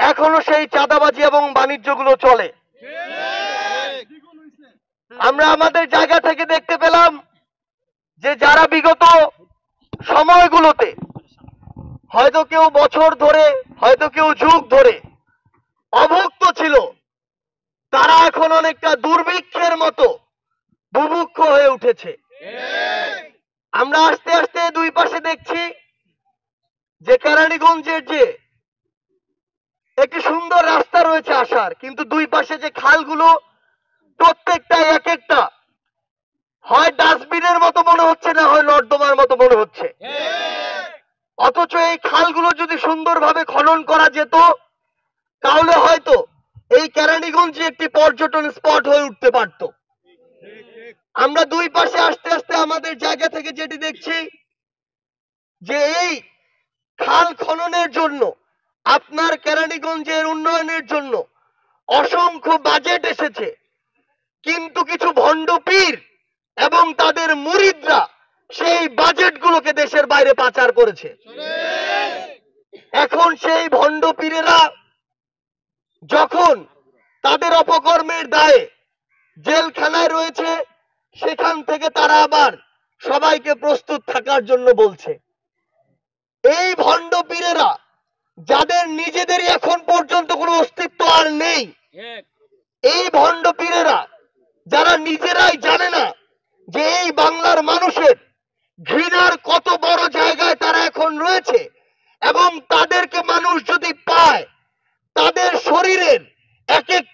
এখনো সেই চাঁদাবাজি এবং বাণিজ্যগুলো চলে। আমরা আমাদের জায়গা থেকে দেখতে পেলাম যে যারা বিগত সময়গুলোতে হয়তো কেউ বছর ধরে, হয়তো কেউ যুগ ধরে অভুক্ত ছিল, তারা এখন অনেকটা দুর্ভিক্ষের মতো বুভুক্ষ হয়ে উঠেছে। আমরা আস্তে আস্তে দুই পাশে দেখছি যে কেরানীগঞ্জের যে একটি সুন্দর রাস্তা রয়েছে আসার, কিন্তু দুই পাশে যে খালগুলো প্রত্যেকটা এক একটা হয় ডাস্টবিনের মতো মনে হচ্ছে, না হয় নর্দমার মতো মনে হচ্ছে। অথচ এই খালগুলো যদি সুন্দরভাবে খনন করা যেত, তাহলে হয়তো এই কেরানীগঞ্জ একটি পর্যটন স্পট হয়ে উঠতে পারত। আমরা দুই পাশে আস্তে আস্তে আমাদের জায়গা থেকে যেটি দেখছি যে এই খাল খননের জন্য, আপনার কেরানীগঞ্জের উন্নয়নের জন্য অসংখ্য বাজেট এসেছে, কিন্তু কিছু ভণ্ড পীর এবং তাদের মুরিদরা সেই বাজেটগুলোকে দেশের বাইরে পাচার করেছে। এখন সেই ভণ্ড পীরেরা যখন তাদের অপকর্মের দায়ে জেলখানায় রয়েছে, সেখান থেকে তারা আবার সবাইকে প্রস্তুত থাকার জন্য বলছে। এই ভণ্ড পীরেরা, যাদের নিজেদেরই এখন পর্যন্ত কোনো অস্তিত্ব আর নেই, এই ভণ্ড পীরেরা যারা নিজেরাই জানে না যে এই বাংলার মানুষের ঘৃণার কত বড় জায়গায় তারা এখন রয়েছে, এবং তাদেরকে মানুষ যদি পায়, তাদের শরীরের এক এক